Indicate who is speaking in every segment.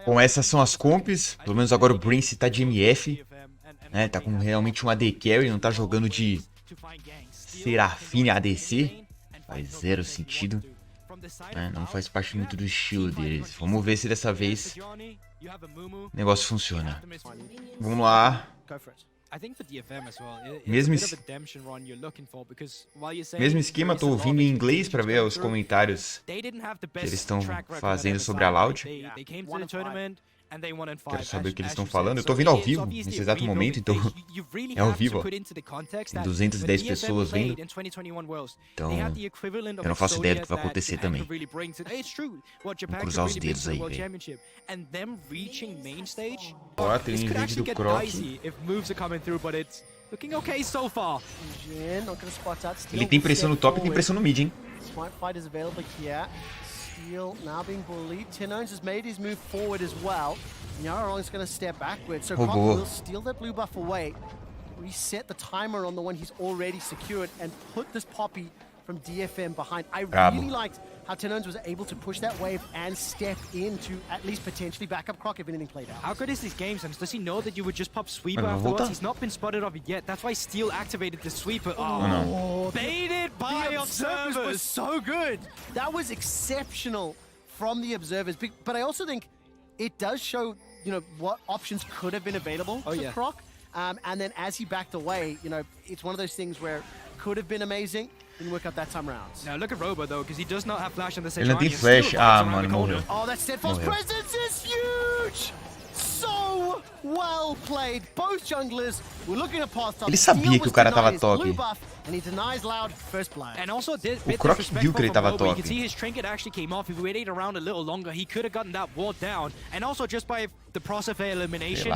Speaker 1: Bom, essas são as comps. Pelo menos agora o Brance tá de MF. Né? Tá com realmente um AD Carry, não tá jogando de Serafine ADC. Faz zero sentido. Não faz parte muito do estilo deles. Vamos ver se dessa vez o negócio funciona. Vamos lá. Mesmo esquema, tô ouvindo em inglês para ver os comentários que eles estão fazendo sobre a Loud. Quero saber o que eles estão falando. Eu tô vendo ao vivo, nesse exato momento, então é ao vivo, ó. Tem 210 pessoas vendo. Então, eu não faço ideia do que vai acontecer também. Vamos cruzar os dedos aí, velho. Ó, tem um vídeo do Croc. Ele tem pressão no top e tem pressão no mid, hein? Now being bullied. Tinowns has made his move forward as well. Yarong is going to step backwards, so Croc will steal that blue buff away, reset the timer on the one he's already secured, and put this Poppy from DFM behind. I really liked how Tinowns was able to push that wave and step in to at least potentially back up Croc if anything played out.
Speaker 2: How good is this game sense? Does he know that you would just pop sweeper afterwards? He's not been spotted of it yet. That's why Steel activated the sweeper. Oh, baited by observers.
Speaker 3: Was so good. That was exceptional from the observers. But I also think it does show, you know, what options could have been available to Croc. And then as he backed away, you know, it's one of those things where could have been amazing. Didn't work out that time round.
Speaker 2: Now look at Robo though, because he does not have flash on the same.
Speaker 1: Ele não tem flash. Ah, mano, morreu.
Speaker 3: Oh, that steadfast presence is huge. So well played. Both junglers were looking at path top.
Speaker 1: Ele sabia que o cara tava top.
Speaker 3: And he denies Loud first blood.
Speaker 2: And also
Speaker 1: O Croc viu que ele tava top.
Speaker 2: You can see his trinket actually came off. If he waited around a little longer, he could have gotten that ward down. And also just by the Prosofe elimination,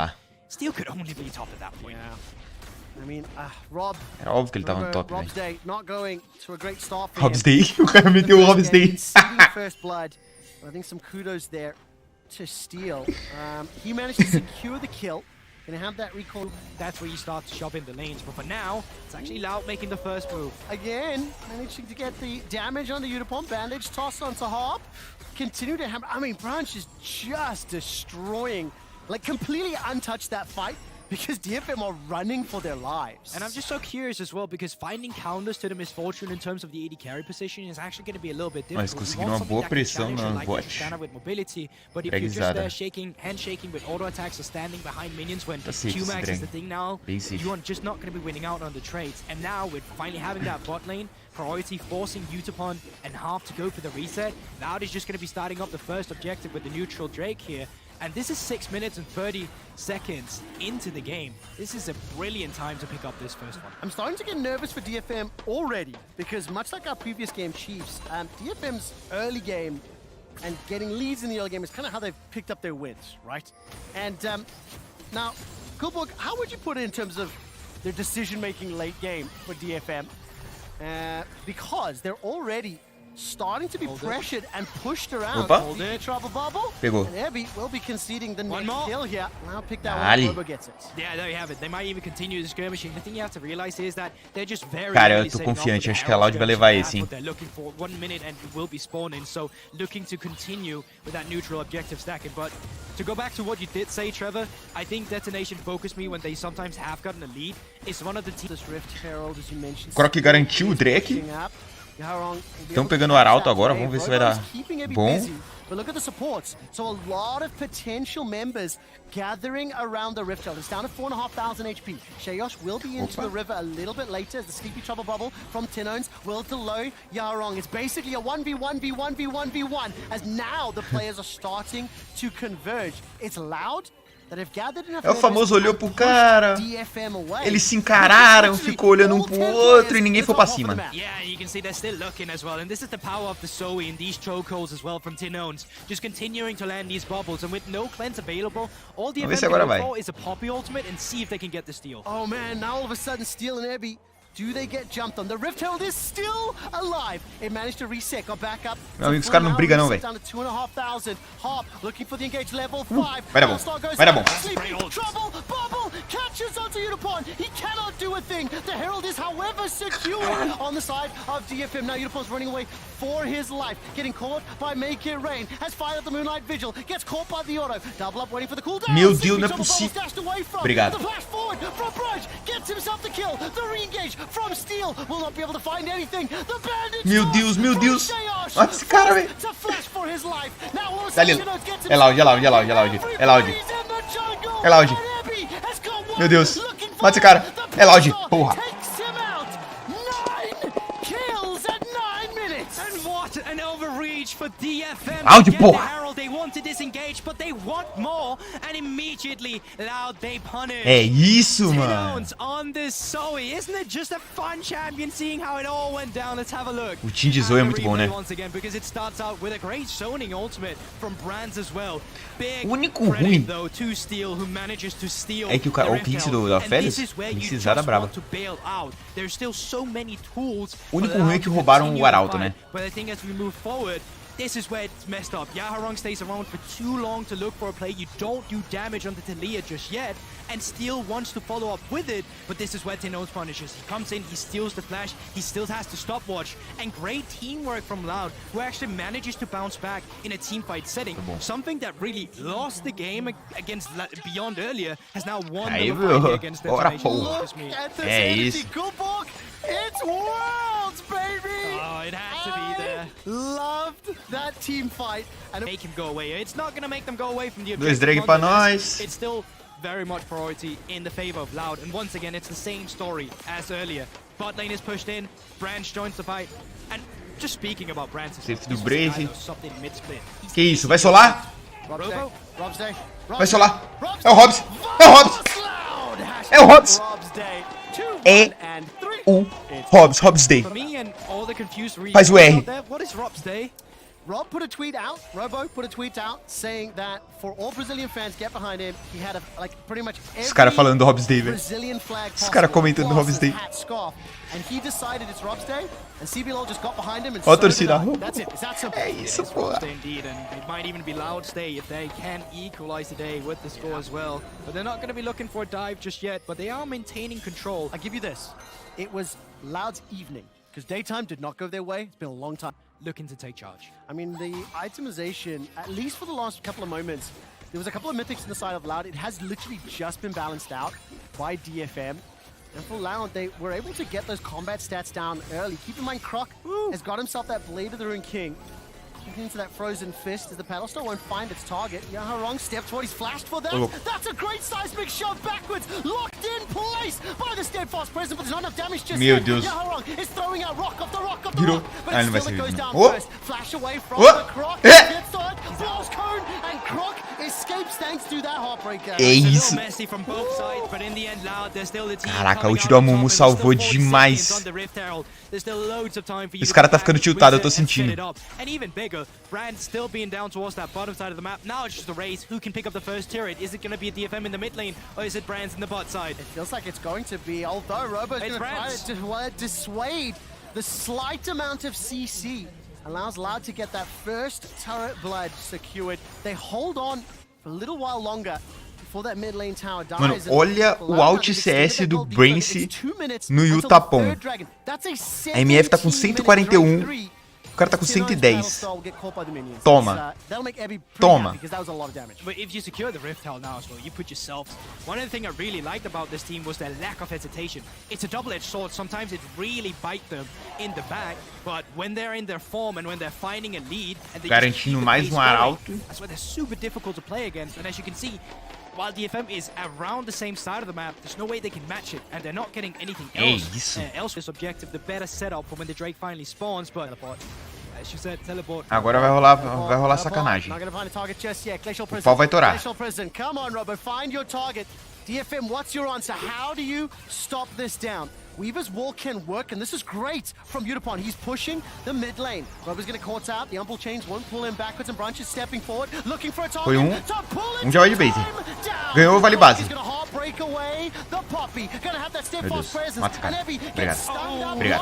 Speaker 2: Steel could only be top at that point.
Speaker 3: Yeah. I mean, Rob.
Speaker 1: Era óbvio que ele tava no top,
Speaker 3: Rob's day not going to a great start for
Speaker 1: Rob's day? O cara meteu o Rob's day.
Speaker 3: First blood. I think some kudos there to Steel. He managed to secure the kill. Gonna have that recall.
Speaker 2: That's where you start to shove in the lanes. But for now, it's actually Loud making the first move.
Speaker 3: Again, managing to get the damage on the Unipom. Bandage tossed onto Hop. Continue to hammer. I mean, Brance is just destroying, like completely untouched that fight. Because DFM are running for their lives.
Speaker 2: And I'm just so curious as well, because finding counters to the misfortune in terms of the AD carry position is actually going to be a little bit difficult.
Speaker 1: Mas conseguiram uma boa pressão na bot.
Speaker 2: But if you're just there shaking, handshaking with auto attacks or standing behind minions when Q-Max is the thing now, you are just not going to be winning out on the trades. And now with finally having that bot lane, priority forcing Utapon and Half to go for the reset, Loud is just going to be starting up the first objective with the neutral Drake here. And this is 6 minutes and 30 seconds into the game. This is a brilliant time to pick up this first one.
Speaker 3: I'm starting to get nervous for DFM already, because much like our previous game, Chiefs, DFM's early game and getting leads in the early game is kind of how they've picked up their wins, right? And now, Coolborg, how would you put it in terms of their decision-making late game for DFM? Because they're already starting to be pressured and pushed around.
Speaker 1: Opa.
Speaker 3: Trouble bubble.
Speaker 1: Pegou.
Speaker 3: And Abby will be conceding the next kill here. Now pick that
Speaker 1: one.
Speaker 3: Robo gets it.
Speaker 2: Yeah, there you have it. They might even continue the skirmishing. The thing you have to realize is that they're just very.
Speaker 1: Cara, eu tô confiante. Acho que a Loud vai levar esse, hein?
Speaker 2: They're looking for 1 minute and will be spawning. So looking to continue with that neutral objective stacking. But to go back to what you did say, Trevor, I think Detonation focused me when they sometimes have gotten a lead. It's one of the teams.
Speaker 3: Rift Herald, as you mentioned.
Speaker 1: Croc garantiu o Drake. Estão pegando o Arauto agora, vamos ver se vai dar bom.
Speaker 3: But look at the supports. So a lot of potential members gathering around the Rift Herald. It's down to 4,500 HP. Sheyosh will be into the river a little bit later as the Sleepy Trouble Bubble from Tinowns will delay Yarong. It's basically a 1v1v1v1v1 as now the players are starting to converge. It's Loud.
Speaker 1: É o famoso olhou pro cara, eles se encararam, ficou olhando um pro outro e ninguém foi pra cima.
Speaker 2: Yeah, you can see they're still looking as well, and this is the power of the Zoe and these chokeholds as well from Tinowns, just continuing to land these bubbles, and with no cleanse available, all the event can go for is a Poppy ultimate and see if they can get the steal.
Speaker 3: Oh man, now all of a sudden Steel and Abby
Speaker 1: Do they get jumped on? The Rift Herald is still alive. It managed to reset, got back up.
Speaker 4: Meu amigo, os caras não brigam não, velho.
Speaker 1: Down to 2,500. Hop looking for the engage level 5.
Speaker 4: Vai dar bom. Vai dar bom.
Speaker 1: Trouble, bubble, catches onto Unipon. He cannot do a thing. The Herald is, however, secure on the side of DFM. Now Unipon's running away for his life. Getting caught by Make It Rain. Has fired at the Moonlight Vigil. Gets caught by the auto. Double up, waiting for the cooldown.
Speaker 4: Meu Deus, não é possível. Obrigado.
Speaker 1: The flash forward from Brance. Gets himself the kill. The re-engage from Steel. Will not be able to find anything. The bandit.
Speaker 4: Meu Deus, meu Deus. Olha esse cara, velho. Tá ali. É Loud, é Loud, é Loud, é Loud. É Loud. É Loud. Meu Deus. Mata esse cara. É Loud. Porra.
Speaker 2: An overreach for DFM.
Speaker 4: Loud, porra.
Speaker 2: They want to disengage, but they want more, and immediately Loud they punish.
Speaker 4: É isso, mano.
Speaker 2: Tinowns on this Zoe. Isn't it just a fun champion seeing how it all went down? Let's have a look.
Speaker 4: O team de Zoe é muito bom, né?
Speaker 2: Once again, because it starts out with a great zoning ultimate from Brance as well. Big
Speaker 4: o único ruim
Speaker 2: though to Steel, who manages to steal
Speaker 4: é que o Pix da Félix, precisada braba.
Speaker 2: There's still so many tools.
Speaker 4: O único ruim é que roubaram o Arauto, né?
Speaker 2: But I think as we move forward, this is where it's messed up. Yaharong stays around for too long to look for a play. You don't do damage on the Talia just yet, and Steel wants to follow up with it, but this is where Tinowns punishes. He comes in, he steals the flash, he still has to stopwatch, and great teamwork from Loud, who actually manages to bounce back in a teamfight setting. Something that really lost the game against Beyond earlier has now won the fight against Detonation.
Speaker 4: É isso.
Speaker 1: It's Worlds, baby!
Speaker 2: Oh, it had to be there.
Speaker 1: Loved that team fight.
Speaker 2: And make him go away. It's not going to make them go away from the objective.
Speaker 4: Dois drag pra nós.
Speaker 2: It's still very much priority in the favor of Loud. And once again, it's the same story as earlier. Bot lane is pushed in. Brance joins the fight. And just speaking about Brance,
Speaker 4: safe do Brave. Que isso? Vai solar? Vai solar. É o Hobbs. É o Hobbs. É o Hobbs. É o Hobbs. Hobbs Day. Faz o R.
Speaker 1: Rob put a tweet out, Robo put a tweet out saying that for all Brazilian fans get behind him, he had a, like pretty much
Speaker 4: every cara falando do Hobbs Day, velho.
Speaker 1: Brazilian flag.
Speaker 4: Os cara comentando do Hobbs Day.
Speaker 1: And he decided it's Rob's day, and CBLOL just got behind him and
Speaker 4: ó a torcida.
Speaker 1: That's it. It's that simple.
Speaker 4: É isso, pô.
Speaker 2: Indeed, and it might even be Loud's day if they can equalize the day with the score as well. But they're not going to be looking for a dive just yet, but they are maintaining control.
Speaker 1: I'll give you this. It was Loud's evening, because daytime did not go their way. It's been a long time.
Speaker 2: Looking to take charge.
Speaker 1: I mean, the itemization, at least for the last couple of moments, there was a couple of mythics on the side of Loud. It has literally just been balanced out by DFM. And for Loud, they were able to get those combat stats down early. Keep in mind, Croc has got himself that Blade of the Rune King. Into that frozen fist as the Paddle Star won't find its target. Yaharong steps forward, he's flashed for that. That's a great seismic shove backwards, locked in place by the Steadfast Presence, but there's not enough damage just yet. Yaharong is throwing out rock off the rock, but still it goes down first. Flash away from the Croc, gets on it, blows cone, and Croc escapes thanks to that Heartbreaker.
Speaker 4: É isso. Caraca, o ult do Amumu salvou demais. Esse cara tá ficando tiltado, eu tô sentindo.
Speaker 2: Brance still being down towards that bottom side of the map. Now it's just a race. Who can pick up the first turret? Is it going to be a DFM in the mid lane, or is it Brance in the bot side?
Speaker 1: It feels like it's going to be, although Robo's going to try to dissuade the slight amount of CC. Allows Loud to get that first turret blood secured. They hold on for a little while longer.
Speaker 4: Mano, olha o alt CS do Brance no Yutapon. A MF tá com 141. O cara tá com 110. Toma. Toma.
Speaker 2: But if you secure the Rift Hell now as well, you put yourself. One of the things I really liked about this team was their lack of hesitation. It's a double-edged sword. Sometimes it really bites them in the back, but when they're in their form and when they're finding a lead, and they
Speaker 4: garantindo mais Arauto.
Speaker 2: That's why they're super difficult to play against. And as you can see, while DFM is around the same side of the map, there's no way they can match it, and they're not getting anything else. Else this objective, the better setup for when the Drake finally spawns, but as you said, teleport.
Speaker 4: Agora vai rolar sacanagem. O pau vai torar.
Speaker 1: Come on, Robo, find your target. DFM, what's your answer? How do you stop this down? Weaver's wall can work, and this is great from Unipon. He's pushing the mid lane. Robo's going to caught out. The Umbral chains won't pull him backwards, and Brance stepping forward, looking for a target.
Speaker 4: Foi já vai de base. Ganhou o vale base. Meu Deus, mata esse cara.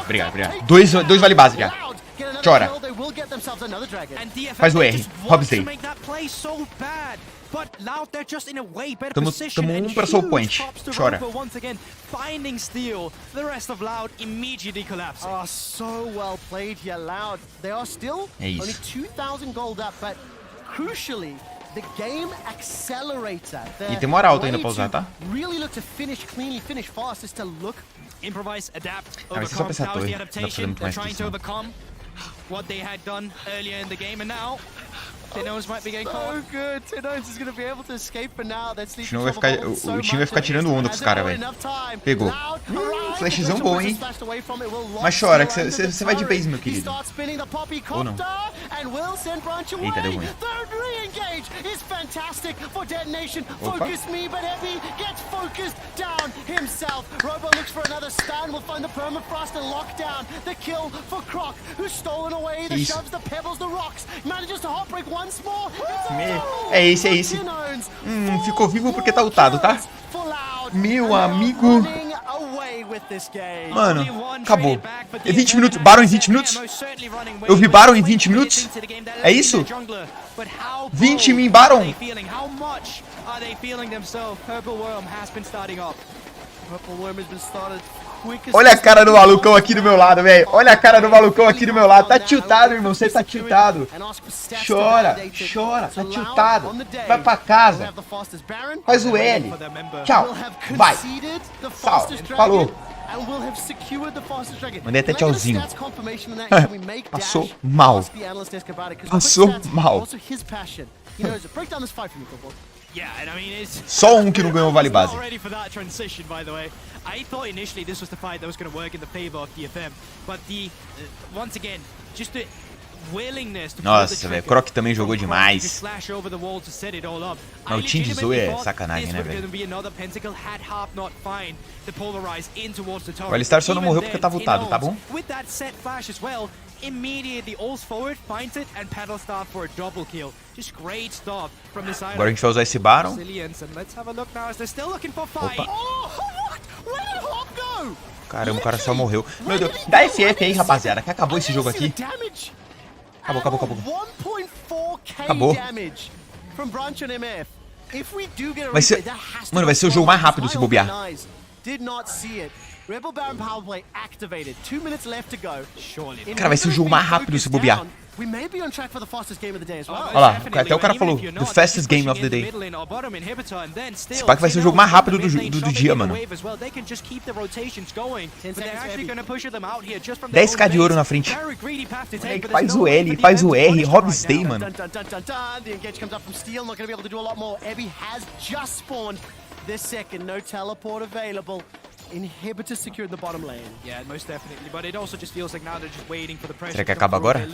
Speaker 4: Obrigado. Dois vale base já. Chora. Faz o R. Robsday. Tamo um pra soul point. Chora.
Speaker 2: Finding steal, the rest of Loud immediately collapsing.
Speaker 1: Oh, so well played here, Loud. They are still only 2,000 gold up, but crucially, the game accelerator.
Speaker 4: E tem moral ainda pra usar, tá?
Speaker 1: Really look to finish cleanly, finish fast is to look.
Speaker 2: Improvise, adapt,
Speaker 4: mas só
Speaker 2: overcome.
Speaker 4: pensar
Speaker 2: Now is
Speaker 4: torre.
Speaker 2: the
Speaker 4: Dá pra fazer
Speaker 2: adaptation.
Speaker 4: muito
Speaker 2: They're
Speaker 4: mais que
Speaker 2: trying
Speaker 4: isso.
Speaker 2: to overcome what they had done earlier in the game, and now Tinowns might be getting caught.
Speaker 1: So good. Tinowns is going to be able to escape for now. That's
Speaker 4: O time vai ficar tirando onda com os caras, velho. Pegou. Flashzão bom, hein? Mas chora, que você vai de base, meu querido. Ou não. Eita, deu ruim. Opa. Que isso? É esse. Ficou vivo porque tá ultado, tá? Meu amigo. Mano, acabou. É 20 minutos. Baron em 20 minutos? Eu vi Baron em 20 minutos? É isso? 20 em Baron? Olha a cara do malucão aqui do meu lado, velho. Olha a cara do malucão aqui do meu lado. Tá tiltado, irmão. Você tá tiltado. Chora. Tá tiltado. Vai pra casa. Faz o L. Tchau. Vai. Falou. Mandei até tchauzinho. Passou mal. Só um que não ganhou vale base.
Speaker 2: I thought initially this was the fight that was going to work in the favor of DFM, but once again, just the willingness to.
Speaker 4: Nossa, velho, Croc também jogou demais. Mas o Team de Zoe é sacanagem, né, velho? O Alistar só não morreu porque tava ultado, tá bom?
Speaker 2: Immediately ults forward, finds it, and pedal start for a double kill. Just great stuff from this side.
Speaker 4: Agora a gente vai usar esse Baron.
Speaker 2: Let's have a look now as they're still looking for fight.
Speaker 4: Caramba, o cara só morreu. Meu Deus, dá FF aí, rapaziada, que acabou esse jogo aqui. Acabou. Vai ser... Mano, vai ser o jogo mais rápido se bobear. Cara, vai ser o jogo mais rápido se bobear. Olha lá, até o cara falou, the fastest game of the day. Esse pack vai ser o jogo mais rápido do dia, mano. 10k de ouro na frente. Faz o L, faz o R, Robsday, mano.
Speaker 1: Inhibitor secured the bottom lane.
Speaker 2: Yeah, most definitely. But it also just feels like now they're just waiting for the pressure.
Speaker 4: Será que acaba agora?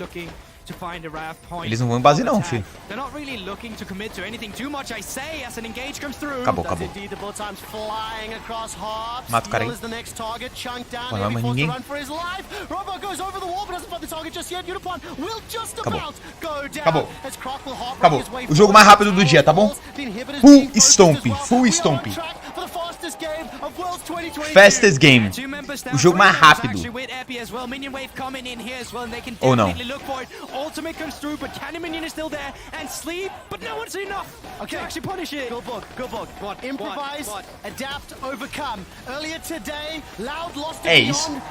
Speaker 4: Eles não vão em base não, filho.
Speaker 2: They're not really looking to commit to anything too much, I say, as an engage comes through.
Speaker 4: Acabou. Mata o cara aí. Não vai mais ninguém. Acabou. O jogo mais rápido do dia, tá bom? Full Stomp. Fastest game. O jogo mais rápido. Ou não? É isso.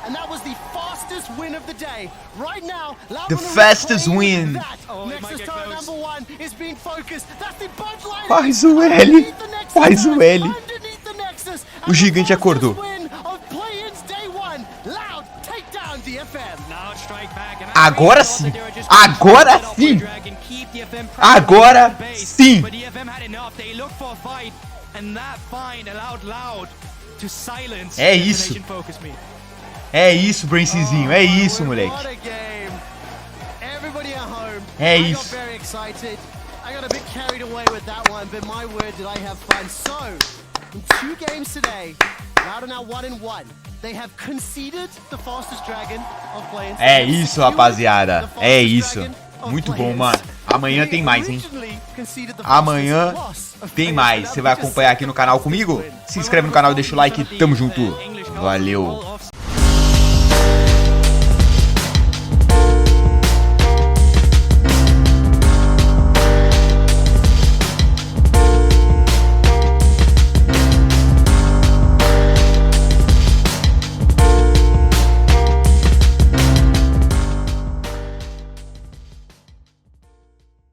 Speaker 4: The fastest win. Faz o L. O gigante acordou. Agora sim. É isso, Brancezinho. É isso, moleque. É isso.
Speaker 1: In 2 games today, Loud are now 1-1. They have conceded the fastest dragon of players.
Speaker 4: É isso, rapaziada. É isso. Muito bom, mano. Amanhã tem mais, hein? Amanhã tem mais. Você vai acompanhar aqui no canal comigo? Se inscreve no canal e deixa o like. Tamo junto. Valeu.